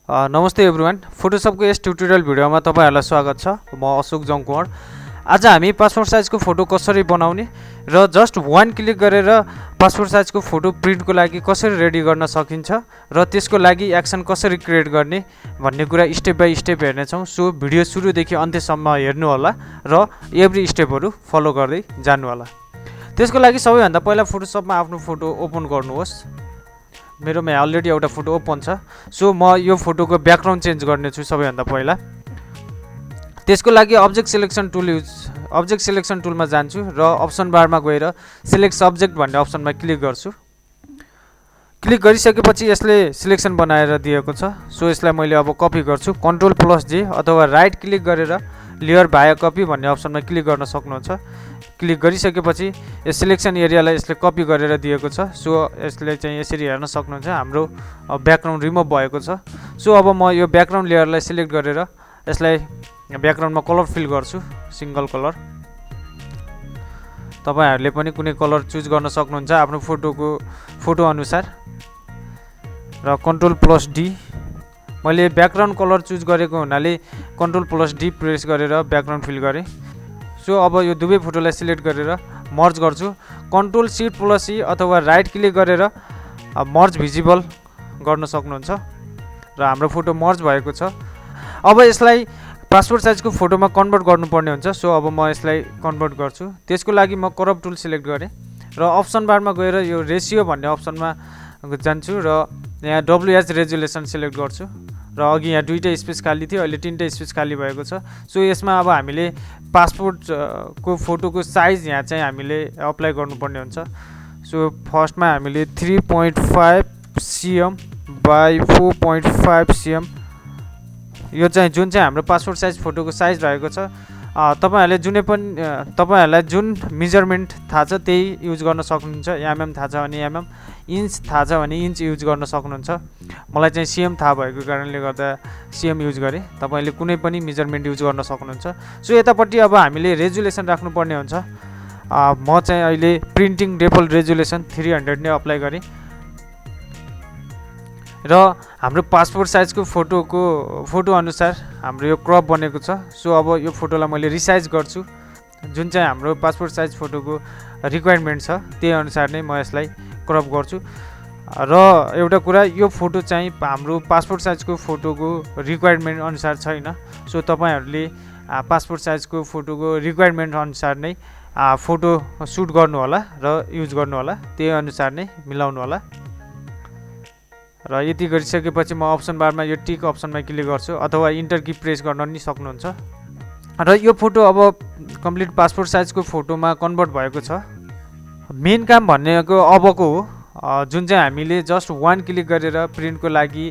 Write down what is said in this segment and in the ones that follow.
नमस्ते एभ्रिवान, फोटोसपको यस ट्युटोरियल भिडियोमा तपाईहरुलाई स्वागत छ। म अशोक जङकुमार। आज हामी पासपोर्ट साइजको फोटो कसरी बनाउने र जस्ट वन क्लिक गरेर पासपोर्ट साइजको फोटो प्रिन्टको लागि कसरी रेडी गर्न सकिन्छ र त्यसको लागि एक्सन कसरी क्रिएट गर्ने भन्ने कुरा स्टेप बाइ स्टेप हेर्ने छौं। सो भिडियो सुरुदेखि अन्त्यसम्म हेर्नु होला र एभ्री स्टेपहरु फलो गर्दै जानु होला। त्यसको लागि सबैभन्दा पहिला फोटोसपमा आफ्नो फोटो ओपन गर्नुहोस्। मेरोमा अलरेडी एउटा फोटो ओपन छ। सो म यो फोटोको ब्याकग्राउन्ड चेन्ज गर्ने छु सबैभन्दा पहिला। त्यसको लागि अब्जेक्ट सिलेक्सन टुलमा जान्छु र अप्सन बारमा गएर सिलेक्ट सब्जेक्ट भन्ने अप्सनमा क्लिक गर्छु। क्लिक गरिसकेपछि यसले सिलेक्सन बनाएर दिएको छ। सो यसलाई मैले अब कपी गर्छु। Ctrl+J अथवा राइट क्लिक गरेर लेयर भाया कपी भन्ने अप्सनमा क्लिक गर्न सक्नुहुन्छ। क्लिक गरिसकेपछि यो सिलेक्सन एरियालाई यसले कपी गरेर दिएको छ। सो यसले चाहिँ यसरी हेर्न सक्नुहुन्छ हाम्रो ब्याकग्राउन्ड रिमुभ भएको छ। सो अब म यो ब्याकग्राउन्ड लेयरलाई सिलेक्ट गरेर यसलाई ब्याकग्राउन्डमा कलर फिल गर्छु, सिंगल कलर। तपाईहरुले पनि कुनै कलर चुज गर्न सक्नुहुन्छ आफ्नो फोटो अनुसार। र Ctrl+D मैले ब्याकग्राउन्ड कलर चुज गरेको हुनाले Ctrl+D प्रेस गरेर ब्याकग्राउन्ड फिल गरे। सो अब यो दुवै फोटोलाई सिलेक्ट गरेर मर्ज गर्छु। Ctrl+Shift+E अथवा राइट क्लिक गरेर मर्ज भिजिबल गर्न सक्नुहुन्छ र हाम्रो फोटो मर्ज भएको छ। अब यसलाई पासपोर्ट साइजको फोटोमा कन्भर्ट गर्नुपर्ने हुन्छ। सो अब म यसलाई कन्भर्ट गर्छु। त्यसको लागि म क्रप टुल सिलेक्ट गरे र अप्सन बारमा गएर यो रेशियो भन्ने अप्सनमा जान्छु र यहाँ WH रेजुलेसन सिलेक्ट गर्छु र अघि यहाँ दुईटा स्पेस खाली थियो, अहिले तीनटा स्पेस खाली भएको छ। सो यसमा अब हामीले पासपोर्ट को फोटोको साइज यहाँ चाहिँ हामीले अप्लाई गर्नुपर्ने हुन्छ। सो फर्स्टमा हामीले 3.5 cm बाइ 4.5 cm यो चाहिँ जुन चाहिँ हाम्रो पासपोर्ट साइज फोटोको साइज भएको छ। तपाईहरुलाई जुन मेजरमेन्ट थाहा छ त्यही युज गर्न सक्नुहुन्छ। mm थाहा छ भने mm, इन्च थाहा छ भने इन्च युज गर्न सक्नुहुन्छ। मलाई चाहिँ cm थाहा भएको कारणले गर्दा cm युज गरे। तपाईले कुनै पनि मेजरमेन्ट युज गर्न सक्नुहुन्छ। सो यतापट्टि अब हामीले रेजुलेसन राख्नुपर्ने हुन्छ। म चाहिँ अहिले प्रिन्टिङ डिफल्ट रेजुलेसन 300 नै अप्लाई गरे र हाम्रो पासपोर्ट साइजको फोटो अनुसार हाम्रो यो क्रप बनेको छ। सो अब यो फोटोलाई मैले रिसाइज गर्छु। जुन चाहिँ हाम्रो पासपोर्ट साइज फोटोको रिक्वायरमेन्ट छ त्यही अनुसार नै म यसलाई क्रप गर्छु। र एउटा कुरा, यो फोटो चाहिँ हाम्रो पासपोर्ट साइजको फोटोको रिक्वायरमेन्ट अनुसार छैन। सो तपाईहरुले पासपोर्ट साइजको फोटोको रिक्वायरमेन्ट अनुसार नै फोटो सुट गर्नु होला र युज गर्नु होला, त्यही अनुसार नै मिलाउनु होला। र यति गरिसकेपछि म अप्सन बारमा यो टिक अप्सनमा क्लिक गर्छु अथवा इन्टर की प्रेस गर्न नि सक्नुहुन्छ। र यो फोटो अब कम्प्लिट पासपोर्ट साइजको फोटोमा कन्भर्ट भएको छ। मेन काम भनेको अबको हो, जुन चाहिँ हामीले जस्ट वन क्लिक गरेर प्रिन्टको लागि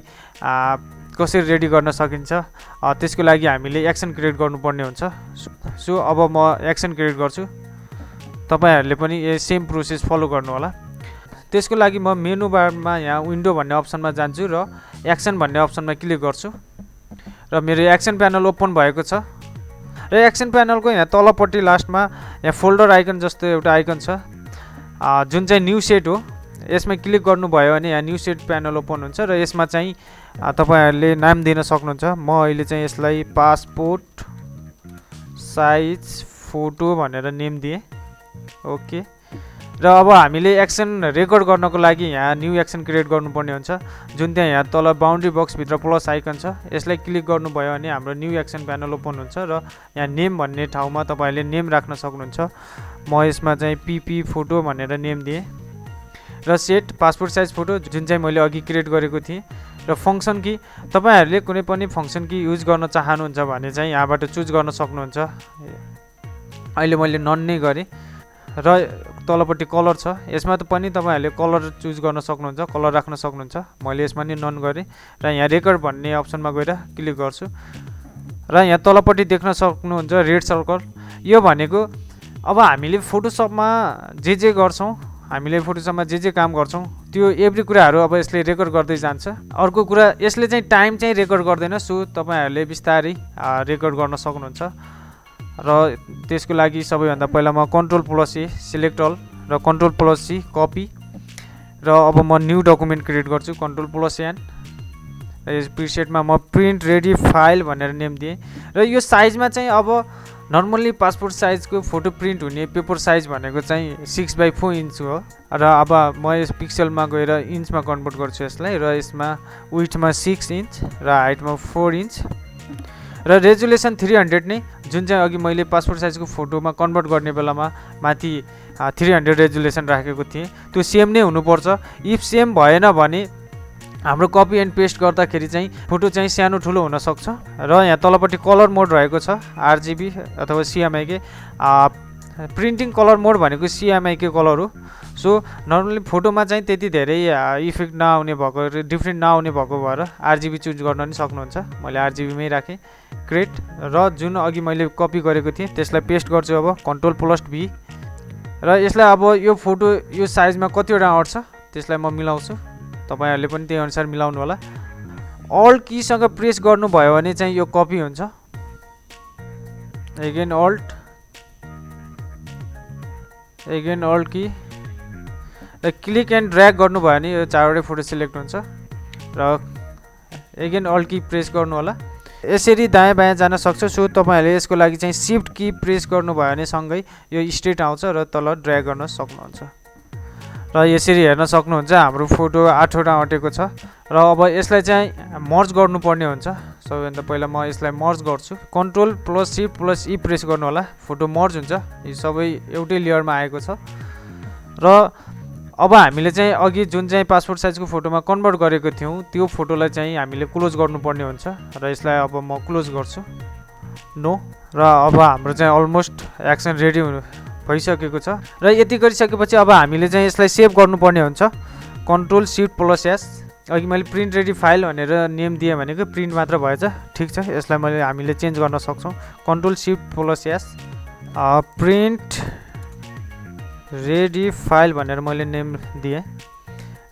कसरी रेडी गर्न सकिन्छ त्यसको लागि हामीले एक्सन क्रिएट गर्नुपर्ने हुन्छ। सो अब म एक्सन क्रिएट गर्छु। तपाईहरुले पनि यो सेम प्रोसेस फलो गर्नु होला। त्यसको लागि म मेनु बारमा यहाँ विन्डो भन्ने अप्सनमा जान्छु र एक्सन भन्ने अप्सनमा क्लिक गर्छु र मेरो एक्सन प्यानल ओपन भएको छ। र एक्सन प्यानलको यहाँ तलपट्टि लास्टमा यहाँ फोल्डर आइकन जस्तो एउटा आइकन छ जुन चाहिँ न्यू सेट हो। यसमा क्लिक गर्नुभयो भने यहाँ न्यू सेट प्यानल ओपन हुन्छ र यसमा चाहिँ तपाईहरुले नाम दिन सक्नुहुन्छ। म अहिले चाहिँ यसलाई पासपोर्ट साइज फोटो भनेर नेम दिए। ओके। र अब हामीले एक्सन रेकर्ड गर्नको लागि यहाँ न्यू एक्सन क्रिएट गर्नुपर्ने हुन्छ। जुन त्यहाँ यहाँ तल बाउन्ड्री बक्स भित्र प्लस आइकन छ, यसलाई क्लिक गर्नुभयो भने हाम्रो न्यू एक्सन प्यानल ओपन हुन्छ र यहाँ नेम भन्ने ठाउँमा तपाईले नेम राख्न सक्नुहुन्छ। म यसमा चाहिँ PP फोटो भनेर नेम दिए र सेट पासपोर्ट साइज फोटो जुन चाहिँ मैले अघि क्रिएट गरेको थिएँ। र फंक्सन की तपाईहरुले कुनै पनि फंक्सन की युज गर्न चाहनुहुन्छ भने चाहिँ यहाँबाट चुज गर्न सक्नुहुन्छ। अहिले मैले नन नै गरे र तलपट्टि कलर छ, यसमा पनि तपाईहरुले कलर चुज गर्न सक्नुहुन्छ, कलर राख्न सक्नुहुन्छ। मैले यसमा नि नन गरे र यहाँ रेकर्ड भन्ने अप्सनमा गएर क्लिक गर्छु र यहाँ तलपट्टि देख्न सक्नुहुन्छ रेड सर्कल। यो भनेको अब हामीले फोटोसपमा जे गर्छौं, हामीले फोटोसपमा जे काम गर्छौं त्यो एभ्री कुराहरु अब यसले रेकर्ड गर्दै जान्छ। अर्को कुरा, यसले चाहिँ टाइम चाहिँ रेकर्ड गर्दैन। सो तपाईहरुले बिस्तारै रेकर्ड गर्न सक्नुहुन्छ। र त्यसको लागि सबैभन्दा पहिला म Ctrl+A सिलेक्ट अल र Ctrl+C कपी र अब म न्यू डकुमेन्ट क्रिएट गर्छु Ctrl+N र यस प्रिसेटमा म प्रिन्ट रेडी फाइल भनेर नेम दिएँ र यो साइजमा चाहिँ अब नर्मल्ली पासपोर्ट साइजको फोटो प्रिन्ट हुने पेपर साइज भनेको चाहिँ 6/4 इन्च हो र अब म यस पिक्सलमा गएर इन्चमा कन्भर्ट गर्छु यसलाई र यसमा विड्थमा 6 इन्च र हाइटमा 4 इन्च र रेजुलेसन 300 नै, जुन चाहिँ अघि मैले पासपोर्ट साइजको फोटोमा कन्भर्ट गर्ने बेलामा माथि 300 रेजुलेसन राखेको थिएँ त्यो सेम नै हुनुपर्छ। इफ सेम भएन भने हाम्रो कपी एन्ड पेस्ट गर्दाखेरि चाहिँ फोटो चाहिँ सानो ठुलो हुनसक्छ। र यहाँ तलपट्टि कलर मोड रहेको छ आरजिबी अथवा सिएमआईकै, प्रिन्टिङ कलर मोड भनेको सिएमआईकै कलर हो। सो नर्मली फोटोमा चाहिँ त्यति धेरै इफेक्ट नआउने भएको, डिफ्रेन्ट नआउने भएको भएर आरजिबी चुज गर्न पनि सक्नुहुन्छ। मैले आरजिबीमै राखेँ क्रिएट र जुन अघि मैले कपी गरेको थिएँ त्यसलाई पेस्ट गर्छु अब Ctrl+V र यसलाई अब यो फोटो यो साइजमा कतिवटा अट्छ त्यसलाई म मिलाउँछु। तपाईहरुले पनि त्यही अनुसार मिलाउनु होला। अल्ट कीसँग प्रेस गर्नुभयो भने चाहिँ यो कपी हुन्छ। अगेन अल्ट की र क्लिक एन्ड ड्र्याग गर्नुभयो भने यो चारवटै फोटो सिलेक्ट हुन्छ र अगेन अल्ट की प्रेस गर्नु होला। यसरी दायाँ बायाँ जान सक्छ। सो तपाईहरुले यसको लागि चाहिँ शिफ्ट की प्रेस गर्नुभयो भने सँगै यो स्ट्रेट आउँछ र तल ड्र्याग गर्न सक्नुहुन्छ र यसरी हेर्न सक्नुहुन्छ हाम्रो फोटो 8वटा अटेको छ र अब यसलाई चाहिँ मर्ज गर्नुपर्ने हुन्छ। सबैभन्दा पहिला म यसलाई मर्ज गर्छु, Ctrl+Shift+E प्रेस गर्नु होला, फोटो मर्ज हुन्छ। यो सबै एउटै लेयरमा आएको छ र अब हामीले चाहिँ अघि जुन चाहिँ पासपोर्ट साइजको फोटोमा कन्भर्ट गरेको थियौं त्यो फोटोलाई चाहिँ हामीले क्लोज गर्नुपर्ने हुन्छ र यसलाई अब म क्लोज गर्छु, नो। र अब हाम्रो चाहिँ अलमोस्ट एक्सन रेडी भइसकेको छ र यति गरिसकेपछि अब हामीले चाहिँ यसलाई सेभ गर्नुपर्ने हुन्छ। Ctrl+Shift+S, अघि मैले प्रिन्ट रेडी फाइल भनेर नेम दिएँ भनेको प्रिन्ट मात्र भएछ, ठिक छ। यसलाई हामीले चेन्ज गर्न सक्छौँ। Ctrl+Shift+S प्रिन्ट रेडी फाइल भनेर मैले नेम दिएँ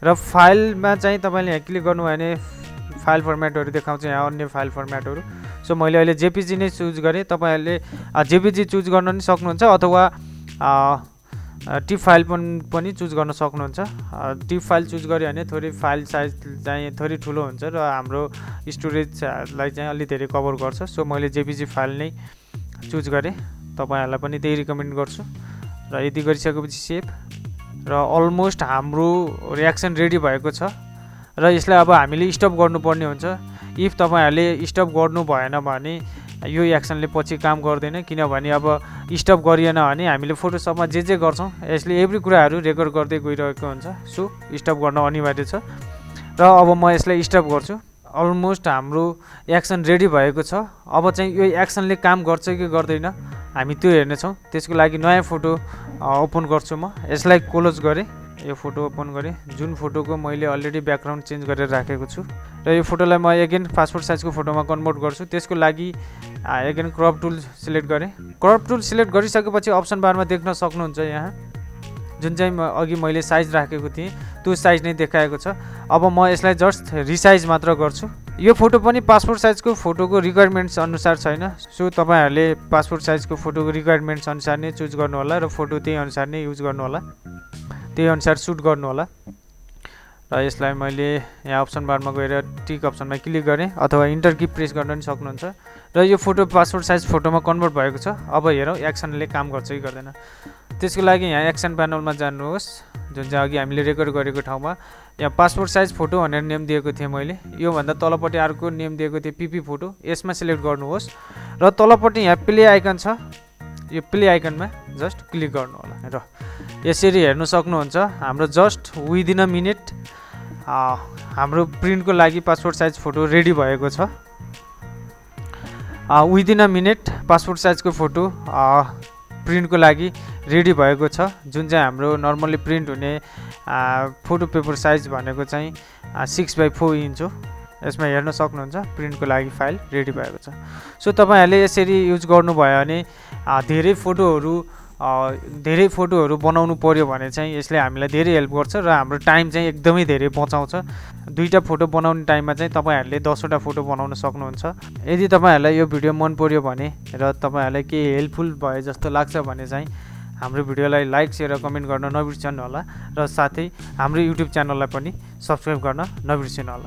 र फाइलमा चाहिँ तपाईले यहाँ क्लिक गर्नुभयो भने फाइल फर्मेटहरु देखाउँछ, यहाँ अन्य फाइल फर्मेटहरु। सो मैले अहिले जेपीजी नै चुज गरेँ। तपाईहरुले जेपीजी चुज गर्न पनि सक्नुहुन्छ अथवा टिप फाइल पनि चुज गर्न सक्नुहुन्छ। टिप फाइल चुज गर्यो भने थोरै फाइल साइज चाहिँ थोरै ठुलो हुन्छ र हाम्रो स्टोरेजलाई चाहिँ अलि धेरै कभर गर्छ। सो मैले जेपीजी फाइल नै चुज गरेँ, तपाईहरुलाई पनि त्यही रिकमेन्ड गर्छु। र यदि गरिसकेपछि सेभ र अलमोस्ट हाम्रो रियाक्सन रेडी भएको छ र यसलाई अब हामीले स्टप गर्नुपर्ने हुन्छ। इफ तपाईहरुले स्टप गर्नु भएन भने यो एक्सनले पछि काम गर्दैन, किनभने अब स्टप गरिएन भने हामीले फोटोसपमा जे गर्छौं यसले एभ्री कुराहरु रेकर्ड गर्दै गइरहेको हुन्छ। सो स्टप गर्न अनिवार्य छ र अब म यसलाई स्टप गर्छु। अलमोस्ट हाम्रो एक्सन रेडी भएको छ। अब चाहिँ यो एक्सनले काम गर्छ कि गर्दैन हामी त्यो हेर्नेछौँ। त्यसको लागि नयाँ फोटो ओपन गर्छु म। यसलाई क्लोज गरेँ, यो फोटो ओपन गरेँ जुन फोटोको मैले अलरेडी ब्याकग्राउन्ड चेन्ज गरेर राखेको छु र यो फोटोलाई म अगेन पासपोर्ट साइजको फोटोमा कन्भर्ट गर्छु। त्यसको लागि अगेन क्रप टुल सिलेक्ट गरेँ। क्रप टुल सिलेक्ट गरिसकेपछि अप्सन बारमा देख्न सक्नुहुन्छ यहाँ जुन चाहिँ अघि मैले साइज राखेको थिएँ त्यो साइज नै देखाएको छ। अब म यसलाई जस्ट रिसाइज मात्र गर्छु। यो फोटो पनि पासपोर्ट साइजको फोटोको रिक्वायरमेन्ट्स अनुसार छैन। सो तपाईहरुले पासपोर्ट साइजको फोटोको रिक्वायरमेन्ट्स अनुसार नै चुज गर्नु होला र फोटो त्यही अनुसार नै युज गर्नु होला, त्यही अनुसार सुट गर्नु होला। र यसलाई मैले यहाँ अप्सन बारमा गएर टिक अप्सनमा क्लिक गरेँ अथवा इन्टर की प्रेस गर्न पनि सक्नुहुन्छ र यो फोटो पासपोर्ट साइज फोटोमा कन्भर्ट भएको छ। अब हेरौँ एक्सनले काम गर्छ कि गर्दैन। त्यसको लागि यहाँ एक्सन प्यानलमा जानुहोस्, जुन चाहिँ अघि हामीले रेकर्ड गरेको ठाउँमा यहाँ पासपोर्ट साइज फोटो भनेर नेम दिएको थिएँ मैले। यो भन्दा तलपट्टि अर्को नेम दिएको थिएँ पीपी फोटो, यसमा सिलेक्ट गर्नुहोस् र तलपट्टि यहाँ प्ले आइकन छ, यो प्ले आइकनमा जस्ट क्लिक गर्नु होला र यसरी हेर्न सक्नुहुन्छ हाम्रो जस्ट विदिन अ मिनेट हाम्रो प्रिन्टको लागि पासपोर्ट साइज फोटो रेडी भएको छ। विदिन अ मिनेट पासपोर्ट साइजको फोटो प्रिन्टको लागि रेडी भएको छ। जुन चाहिँ हाम्रो नर्मली प्रिन्ट हुने फोटो पेपर साइज भनेको चाहिँ 6/4 इन्च हो। यसमा हेर्न सक्नुहुन्छ प्रिन्टको लागि फाइल रेडी भएको छ। सो तपाईहरुले यसरी युज गर्नुभयो भने धेरै फोटोहरू बनाउनु पर्यो भने चाहिँ यसले हामीलाई धेरै हेल्प गर्छ र हाम्रो टाइम चाहिँ एकदमै धेरै बचाउँछ। दुईटा फोटो बनाउने टाइममा चाहिँ तपाईहरुले 10वटा फोटो बनाउन सक्नुहुन्छ। यदि तपाईहरुलाई यो भिडियो मन पर्यो भने र तपाईहरुलाई के हेल्पफुल भए जस्तो लाग्छ भने चाहिँ हाम्रो भिडियोलाई लाइक शेयर र कमेन्ट गर्न नबिर्सनु होला र साथै हाम्रो युट्युब च्यानललाई पनि सब्स्क्राइब गर्न नबिर्सनु होला।